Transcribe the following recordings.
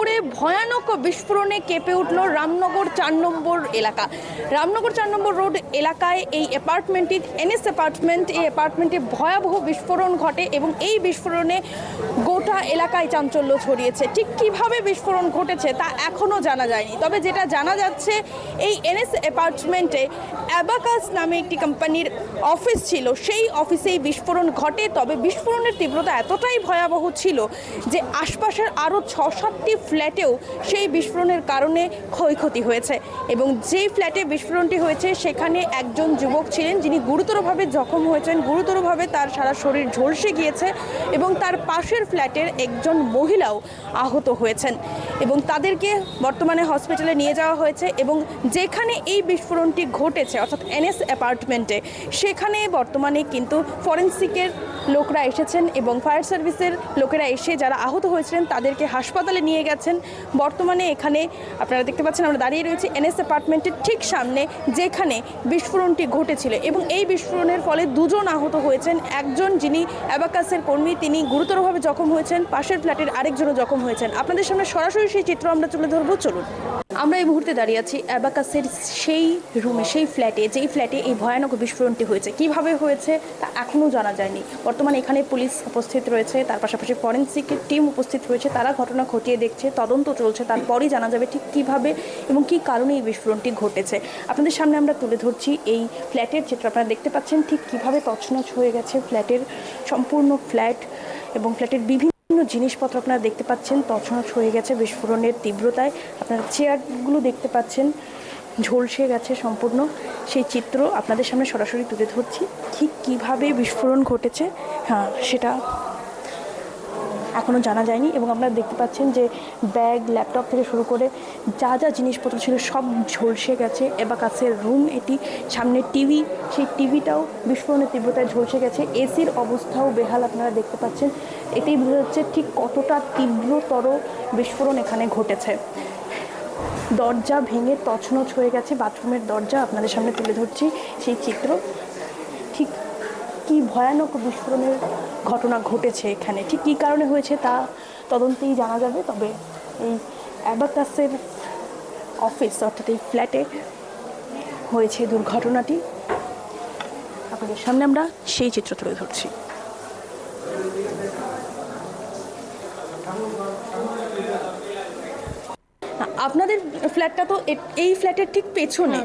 রামনগরে ভয়ানক বিস্ফোরণে কেঁপে উঠল রামনগর ৪ নম্বর এলাকা। রামনগর ৪ নম্বর রোড এলাকায় এই অ্যাপার্টমেন্টটি এনএস অ্যাপার্টমেন্ট, এই অ্যাপার্টমেন্টে ভয়াবহ বিস্ফোরণ ঘটে এবং এই বিস্ফোরণে গোটা এলাকায় চাঞ্চল্য ছড়িয়েছে। ঠিক কিভাবে বিস্ফোরণ ঘটেছে তা এখনও জানা যায়নি, তবে যেটা জানা যাচ্ছে এই এনএস অ্যাপার্টমেন্টে অ্যাবাকাস নামে একটি কোম্পানির অফিস ছিল, সেই অফিসেই বিস্ফোরণ ঘটে। তবে বিস্ফোরণের তীব্রতা এতটাই ভয়াবহ ছিল যে আশপাশের আরও ৬-৭টি ফ্ল্যাটেও সেই বিস্ফোরণের কারণে ক্ষয়ক্ষতি হয়েছে এবং যেই ফ্ল্যাটে বিস্ফোরণটি হয়েছে সেখানে একজন যুবক ছিলেন যিনি গুরুতরভাবে জখম হয়েছেন, গুরুতরভাবে তার সারা শরীর ঝলসে গিয়েছে এবং তার পাশের ফ্ল্যাটের একজন মহিলাও আহত হয়েছেন এবং তাদেরকে বর্তমানে হসপিটালে নিয়ে যাওয়া হয়েছে। এবং যেখানে এই বিস্ফোরণটি ঘটেছে অর্থাৎ এনএস অ্যাপার্টমেন্টে, সেখানে বর্তমানে কিন্তু ফরেনসিকের লোকরা এসেছেন এবং ফায়ার সার্ভিসের লোকেরা এসে যারা আহত হয়েছিলেন তাদেরকে হাসপাতালে নিয়ে গেছেন। বর্তমানে এখানে আপনারা দেখতে পাচ্ছেন আমরা দাঁড়িয়ে রয়েছি এনএস অ্যাপার্টমেন্টের ঠিক সামনে যেখানে বিস্ফোরণটি ঘটেছিল এবং এই বিস্ফোরণের ফলে দুজন আহত হয়েছেন। একজন যিনি অ্যাবাকাসের কর্মী তিনি গুরুতরভাবে জখম হয়েছেন, পাশের ফ্ল্যাটের আরেকজনও জখম হয়েছেন। আপনাদের সামনে সরাসরি সেই চিত্র আমরা তুলে ধরবো, চলুন। আমরা এই মুহূর্তে দাঁড়িয়ে আছি অ্যাবাকাসের সেই রুমে, সেই ফ্ল্যাটে, যেই ফ্ল্যাটে এই ভয়ানক বিস্ফোরণটি হয়েছে। কিভাবে হয়েছে তা এখনও জানা যায়নি। বর্তমানে এখানে পুলিশ উপস্থিত রয়েছে, তার পাশাপাশি ফরেনসিকের টিম উপস্থিত রয়েছে, তারা ঘটনা খতিয়ে দেখছে, তদন্ত চলছে। তারপরই জানা যাবে ঠিক কীভাবে এবং কী কারণে এই বিস্ফোরণটি ঘটেছে। আপনাদের সামনে আমরা তুলে ধরছি এই ফ্ল্যাটের চিত্র। আপনারা দেখতে পাচ্ছেন ঠিক কীভাবে তছনছ হয়ে গেছে ফ্ল্যাটের সম্পূর্ণ ফ্ল্যাট এবং ফ্ল্যাটের বিভিন্ন জিনিসপত্র আপনারা দেখতে পাচ্ছেন তছনছ হয়ে গেছে বিস্ফোরণের তীব্রতায়। আপনারা চেয়ারগুলো দেখতে পাচ্ছেন ঝলসে গেছে সম্পূর্ণ। সেই চিত্র আপনাদের সামনে সরাসরি তুলে ধরছি। ঠিক কীভাবে বিস্ফোরণ ঘটেছে সেটা এখনও জানা যায়নি এবং আপনারা দেখতে পাচ্ছেন যে ব্যাগ, ল্যাপটপ থেকে শুরু করে যা যা জিনিসপত্র ছিল সব ঝলসে গেছে। অ্যাবাকাসের রুম এটি, সামনে টিভি, সেই টিভিটাও বিস্ফোরণের তীব্রতায় ঝলসে গেছে। এসির অবস্থাও বেহাল আপনারা দেখতে পাচ্ছেন। এতেই বোঝা যাচ্ছে ঠিক কতটা তীব্রতর বিস্ফোরণ এখানে ঘটেছে। দরজা ভেঙে তছনছ হয়ে গেছে, বাথরুমের দরজা আপনাদের সামনে তুলে ধরছি সেই চিত্র। ঠিক কী ভয়ানক বিস্ফোরণের ঘটনা ঘটেছে এখানে, ঠিক কী কারণে হয়েছে তা তদন্তেই জানা যাবে। তবে এই অ্যাবাকাসের অফিস অর্থাৎ এই ফ্ল্যাটে হয়েছে দুর্ঘটনাটি। আপনাদের সামনে আমরা সেই চিত্র তুলে ধরছি। আপনাদের ফ্ল্যাটটা তো এই ফ্ল্যাটের ঠিক পেছনে,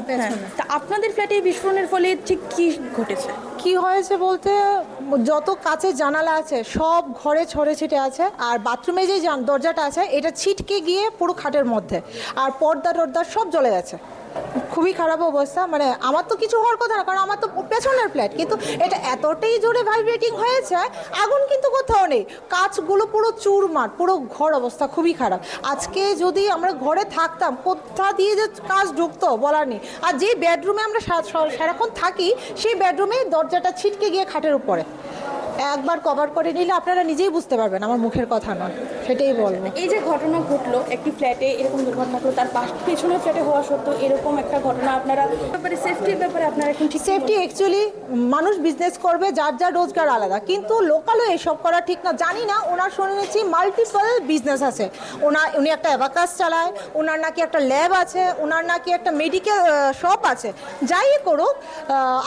তা আপনাদের ফ্ল্যাটে বিস্ফোরণের ফলে ঠিক কী ঘটেছে? কি হয়েছে বলতে, যত কাচের জানালা আছে সব ঘরে ছড়ে ছিটে আছে, আর বাথরুমে যে দরজাটা আছে এটা ছিটকে গিয়ে পুরো খাটের মধ্যে, আর পর্দা টর্দা সব জ্বলে গেছে। খুবই খারাপ অবস্থা। মানে আমার তো কিছু হওয়ার কথা না, কারণ আমার তো পেছনের ফ্ল্যাট, কিন্তু এটা এতটাই জোরে ভাইব্রেটিং হয়েছে, আগুন কিন্তু কোথাও নেই, কাচগুলো পুরো চুরমার, পুরো ঘর অবস্থা খুবই খারাপ। আজকে যদি আমরা ঘরে থাকতাম, কোথা দিয়ে যে কাজ ঢুকতো বলার নেই। আর যে বেডরুমে আমরা সারাক্ষণ থাকি সেই বেডরুমে দরজাটা ছিটকে গিয়ে খাটের উপরে। একবার কভার করে নিলে আপনারা নিজেই বুঝতে পারবেন, আমার মুখের কথা নয়, সেটাই বলবো। এই যে ঘটনা ঘটলো একটি ফ্ল্যাটে, এরকম দুর্ঘটনা ঘটলো, তার পেছনের ফ্ল্যাটে হওয়া সত্ত্বেও এরকম একটা ঘটনা, আপনারা ব্যাপারে সেফটির ব্যাপারে আপনারা এখন ঠিক? সেফটি অ্যাকচুয়ালি মানুষ বিজনেস করবে, যার যার রোজগার আলাদা, কিন্তু লোকালও এসব করা ঠিক না। জানি না, ওনার শুনেছি মাল্টিপল বিজনেস আছে, উনি একটা অ্যাবাকাস চালায়, ওনার নাকি একটা ল্যাব আছে, ওনার নাকি একটা মেডিকেল শপ আছে। যাই করুক,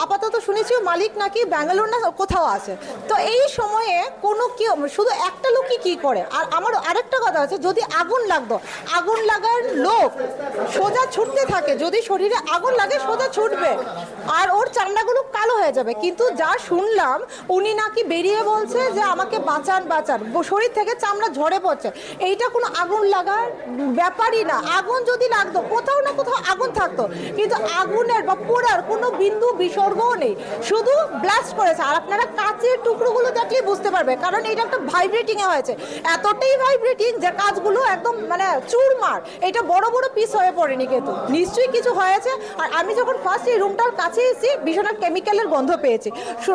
আপাতত শুনেছি মালিক নাকি ব্যাঙ্গালোর না কোথাও আছে। তো এই সময়ে কোনো কি শুধু একটা লোকই কী করে? আর আমার আরেকটা কথা আছে, যদি আগুন লাগতো, আগুন লাগার লোক সোজা ছুটতে থাকে, যদি শরীরে আগুন লাগে সোজা ছুটবে আর ওর চামড়াগুলো কালো হয়ে যাবে। কিন্তু যা শুনলাম উনি নাকি বেরিয়ে বলছে যে আমাকে বাঁচান বাঁচান, শরীর থেকে চামড়া ঝরে পড়ছে। এইটা কোনো আগুন লাগার ব্যাপারই না। আগুন যদি লাগতো, কোথাও না কোথাও আগুন থাকতো, কিন্তু আগুনের বা পোড়ার কোনো বিন্দু বিসর্গও নেই, শুধু ব্লাস্ট করেছে। আর আপনারা কাচের টুকরোগুলো দেখলেই বুঝতে পারবে, কারণ এটা একটা ভাইব্রেটিংয়ে হয়েছে, এতটাই ভাইব্রেটিং যে কাজগুলো একদম মানে চুরমার। এটা বড় বড় পিস হয়ে পড়েনি, কিন্তু নিশ্চয়ই কিছু হয়েছে। আর আমি যখন ফার্স্ট এই রুমটার কাছে এসেছি ভীষণ কেমিক্যালের গন্ধ পেয়েছি।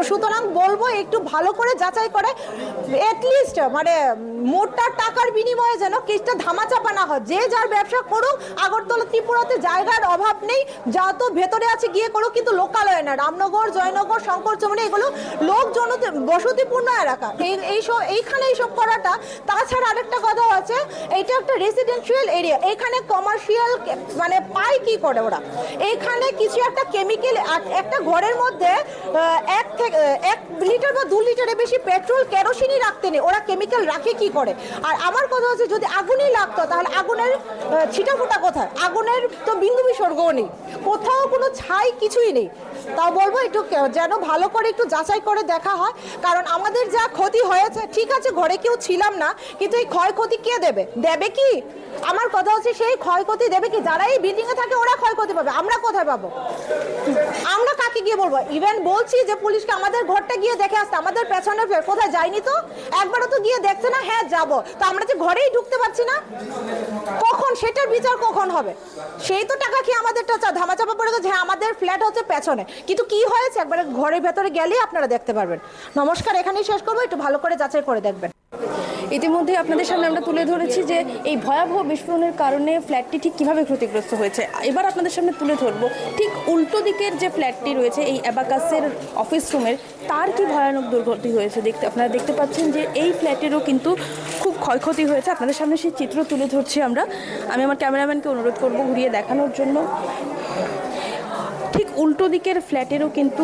সুতরাং বলবো একটু ভালো করে যাচাই করে, অ্যাটলিস্ট মানে মোটা টাকার বিনিময়ে যেন কেসটা ধামাচাপা না হয়। যে যার ব্যবসা করুক, আগরতলা ত্রিপুরাতে জায়গার অভাব নেই, যা তো ভেতরে আছে গিয়ে করুক, কিন্তু লোকালয়ে না। রামনগর, জয়নগর, শঙ্করচমনি এগুলো লোকজন বসতিপূর্ণ এলাকা, এইখানে এইসব করাটা। তাছাড়া আরেকটা কথাও আছে, এইটা একটা রেসিডেন্সিয়াল এরিয়া, এখানে কমার্শিয়াল মানে পায় কি করে ওরা, এইখানে কিছু একটা কেমিক্যাল, একটা ঘরের মধ্যে 1 লিটার বা 2 লিটারের বেশি পেট্রোল কেরোসিনই রাখতে নেই, ওরা কেমিক্যাল রাখে কি করে? আর আমার কথা হচ্ছে যদি আগুনই লাগতো তাহলে আগুনের ছিটাফোটা কোথায়? আগুনের তো বিন্দু বিসর্গও নেই, কোথাও কোনো ছাই কিছুই নেই। তাও বলবো একটু যেন ভালো করে একটু যাচাই করে দেখা হয়, কারণ আমাদের যা ক্ষতি হয়েছে, ঠিক আছে ঘরে কেউ ছিলাম না, কিন্তু এই ক্ষয়ক্ষতি কে দেবে? দেবে কি? আমার কথা হচ্ছে সেই ক্ষয়ক্ষতি দেবে কি? যারা এই বিল্ডিংয়ে থাকে ওরা ক্ষয়ক্ষতি পাবে, আমরা কোথায় পাবো? আমরা কাকে গিয়ে বলবো? ইভেন বলছি যে পুলিশকে আমাদের ঘরটা গিয়ে দেখে আসতে, আমাদের পেছনে কোথায় যায়নি তো, একবারও তো গিয়ে দেখছে না। হ্যাঁ যাবো, তো আমরা যে ঘরেই ঢুকতে পারছি না, কখন সেটার বিচার কখন হবে? সেই তো টাকা খেয়ে আমাদেরটা ধামাচাপা পড়ে গেছে। হ্যাঁ আমাদের ফ্ল্যাট হচ্ছে পেছনে, কিন্তু কি হয়েছে একবার ঘরের ভেতরে গেলেই আপনারা দেখতে পারবেন। নমস্কার, এখানেই শেষ করবো, একটু ভালো করে যাচাই করে দেখবেন। ইতিমধ্যে আপনাদের সামনে আমরা তুলে ধরেছি যে এই ভয়াবহ বিস্ফোরণের কারণে ফ্ল্যাটটি ঠিক কীভাবে ক্ষতিগ্রস্ত হয়েছে। এবার আপনাদের সামনে তুলে ধরবো ঠিক উল্টো দিকের যে ফ্ল্যাটটি রয়েছে এই অ্যাবাকাসের অফিস রুমের, তার কি ভয়ানক দুর্গতি হয়েছে। আপনারা দেখতে পাচ্ছেন যে এই ফ্ল্যাটেরও কিন্তু খুব ক্ষয়ক্ষতি হয়েছে। আপনাদের সামনে সেই চিত্র তুলে ধরছি আমি আমার ক্যামেরাম্যানকে অনুরোধ করব ঘুরিয়ে দেখানোর জন্য। ঠিক উল্টো দিকের ফ্ল্যাটেরও কিন্তু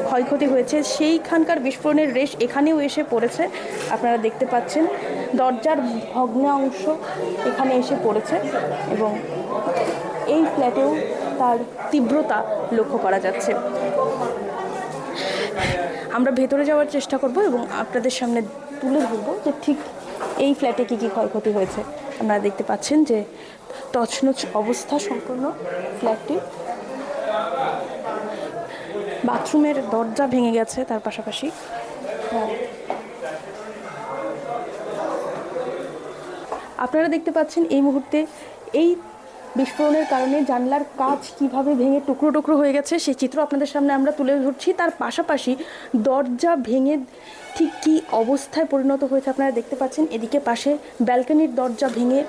ক্ষয়ক্ষতি হয়েছে, সেইখানকার বিস্ফোরণের রেশ এখানেও এসে পড়েছে। আপনারা দেখতে পাচ্ছেন দরজার ভগ্নাংশ এখানে এসে পড়েছে এবং এই ফ্ল্যাটেও তার তীব্রতা লক্ষ্য করা যাচ্ছে। আমরা ভেতরে যাওয়ার চেষ্টা করব এবং আপনাদের সামনে তুলে ধরবো যে ঠিক এই ফ্ল্যাটে কী কী ক্ষয়ক্ষতি হয়েছে। আপনারা দেখতে পাচ্ছেন যে তছনছ অবস্থা সম্পূর্ণ ফ্ল্যাটটি, বাথরুমের দরজা ভেঙে গেছে, তার পাশাপাশি আপনারা দেখতে পাচ্ছেন এই মুহূর্তে এই বিস্ফোরণের কারণে জানলার কাঁচ কিভাবে ভেঙে টুকরো টুকরো হয়ে গেছে সেই চিত্র আপনাদের সামনে আমরা তুলে ধরছি। তার পাশাপাশি দরজা ভেঙে ঠিক কী অবস্থায় পরিণত হয়েছে আপনারা দেখতে পাচ্ছেন। এদিকে পাশে ব্যালকনির দরজা ভেঙে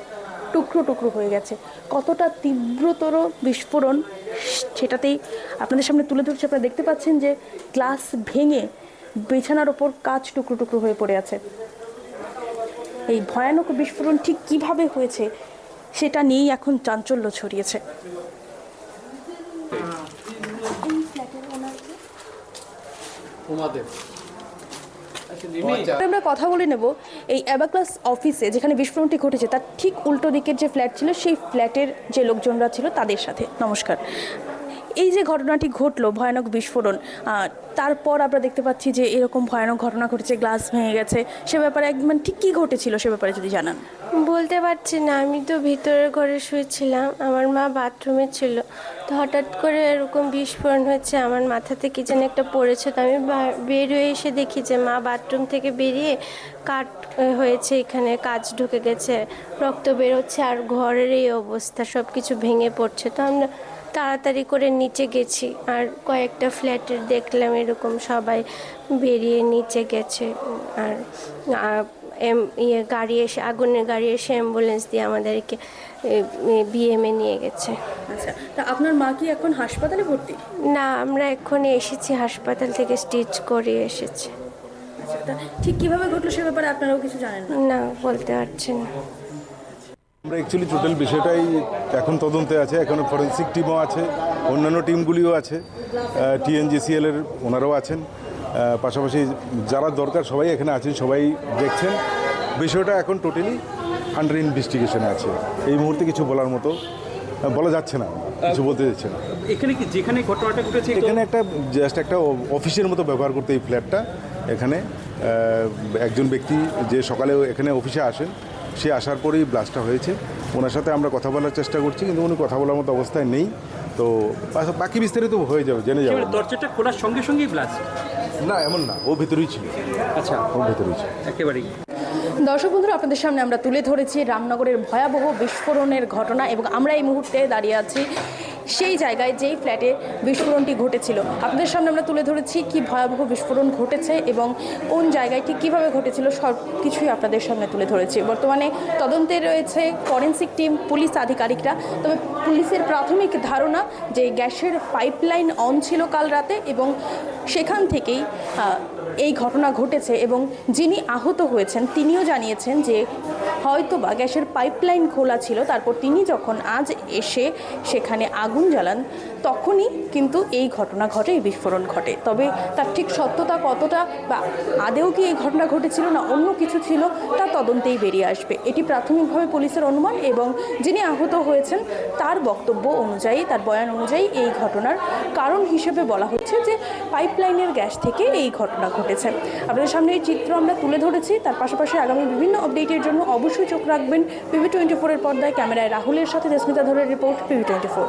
টুকরো টুকরো হয়ে গেছে। কতটা তীব্রতর বিস্ফোরণ সেটাতেই আপনাদের সামনে তুলে ধরছি। আপনারা দেখতে পাচ্ছেন যে গ্লাস ভেঙে বিছানার ওপর কাঁচ টুকরো টুকরো হয়ে পড়ে আছে। এই ভয়ানক বিস্ফোরণ ঠিক কিভাবে হয়েছে সেটা নিয়েই এখন চাঞ্চল্য ছড়িয়েছে। আমরা কথা বলে নেব এই অ্যাবাকাস অফিসে যেখানে বিস্ফোরণটি ঘটেছে তার ঠিক উল্টো দিকের যে ফ্ল্যাট ছিল সেই ফ্ল্যাটের যে লোকজনরা ছিল তাদের সাথে। নমস্কার। এই যে ঘটনাটি ঘটলো ভয়ানক বিস্ফোরণ, তারপর আমরা দেখতে পাচ্ছি যে এরকম ভয়ানক ঘটনা ঘটেছে, গ্লাস ভেঙে গেছে, সে ব্যাপারে মানে ঠিক কী ঘটেছিল সে ব্যাপারে যদি জানান। বলতে পারছি না, আমি তো ভিতরের ঘরে শুয়েছিলাম, আমার মা বাথরুমে ছিল, তো হঠাৎ করে এরকম বিস্ফোরণ হয়েছে, আমার মাথাতে কি যেন একটা পড়েছে, তো আমি বের হয়ে এসে দেখি যে মা বাথরুম থেকে বেরিয়ে কাট হয়েছে, এখানে কাঁচ ঢুকে গেছে, রক্ত বেরোচ্ছে, আর ঘরের এই অবস্থা, সব কিছু ভেঙে পড়ছে। তো আমরা তাড়াতাড়ি করে নিচে গেছি, আর কয়েকটা ফ্ল্যাটের দেখলাম এরকম সবাই বেরিয়ে নিচে গেছে, আর গাড়ি এসে, আগুনের গাড়ি এসে অ্যাম্বুলেন্স দিয়ে আমাদেরকে বিএমএ নিয়ে গেছে। আচ্ছা, তা আপনার মা কি এখন হাসপাতালে ভর্তি? না, আমরা এক্ষুনি এসেছি, হাসপাতাল থেকে স্টিচ করে এসেছি। আচ্ছা, তা ঠিক কীভাবে ঘটলো সে ব্যাপারে আপনারাও কিছু জানেন না? না, বলতে পারছি না। আমরা অ্যাকচুয়ালি টোটাল বিষয়টাই এখন তদন্তে আছে, এখানে ফরেন্সিক টিমও আছে, অন্যান্য টিমগুলিও আছে, টিএনজিসিএলের ওনারাও আছেন, পাশাপাশি যারা দরকার সবাই এখানে আছেন, সবাই দেখছেন। বিষয়টা এখন টোটালি আন্ডার ইনভেস্টিগেশনে আছে। এই মুহূর্তে কিছু বলার মতো বলা যাচ্ছে না, কিছু বলতে যাচ্ছে না। এখানে কি যেখানে ঘটনাটা ঘটেছে এখানে একটা জাস্ট একটা অফিসের মতো ব্যবহার করতে এই ফ্ল্যাটটা। এখানে একজন ব্যক্তি যে সকালে এখানে অফিসে আসেন, সে আসার পরেই ব্লাস্টটা হয়েছে। ওনার সাথে আমরা কথা বলার চেষ্টা করছি, কিন্তু উনি কথা বলার মতো অবস্থায় নেই। তো বাকি বিস্তারিত হয়ে যাবে, জেনে যাবে। দরজাটা খোলার সঙ্গে সঙ্গেই ব্লাস্ট? না, এমন না, ও ভেতরেই ছিল। আচ্ছা, ও ভেতরেই ছিল একেবারেই। দর্শক বন্ধুরা, আপনাদের সামনে আমরা তুলে ধরেছি রামনগরের ভয়াবহ বিস্ফোরণের ঘটনা এবং আমরা এই মুহূর্তে দাঁড়িয়ে আছি সেই জায়গায় যেই ফ্ল্যাটে বিস্ফোরণটি ঘটেছিল। আপনাদের সামনে আমরা তুলে ধরেছি কি ভয়াবহ বিস্ফোরণ ঘটেছে এবং কোন জায়গায় ঠিক কীভাবে ঘটেছিল সব কিছুই আপনাদের সামনে তুলে ধরেছি। বর্তমানে তদন্তে রয়েছে ফরেন্সিক টিম, পুলিশ আধিকারিকরা। তবে পুলিশের প্রাথমিক ধারণা যে গ্যাসের পাইপলাইন অন ছিল কাল রাতে এবং সেখান থেকেই এই ঘটনা ঘটেছে এবং যিনি আহত হয়েছেন তিনিও জানিয়েছেন যে হয়তোবা গ্যাসের পাইপলাইন খোলা ছিল, তারপর তিনি যখন আজ এসে সেখানে আগুন জ্বালান তখনই কিন্তু এই ঘটনা ঘটে, এই বিস্ফোরণ ঘটে। তবে তার ঠিক সত্যতা কতটা বা আদেও কি এই ঘটনা ঘটেছিল না অন্য কিছু ছিল তা তদন্তেই বেরিয়ে আসবে। এটি প্রাথমিকভাবে পুলিশের অনুমান এবং যিনি আহত হয়েছেন তার বক্তব্য অনুযায়ী, তার বয়ান অনুযায়ী এই ঘটনার কারণ হিসেবে বলা হচ্ছে যে পাইপলাইনের গ্যাস থেকে এই ঘটনা ঘটেছে। আপনাদের সামনে এই চিত্র আমরা তুলে ধরেছি। তার পাশাপাশি আগামী বিভিন্ন আপডেটের জন্য অবশ্যই চোখ রাখবেন PV24 এর পর্দায়। ক্যামেরায় রাহুলের সাথে দেস্মিতা ধরের রিপোর্ট, PV24।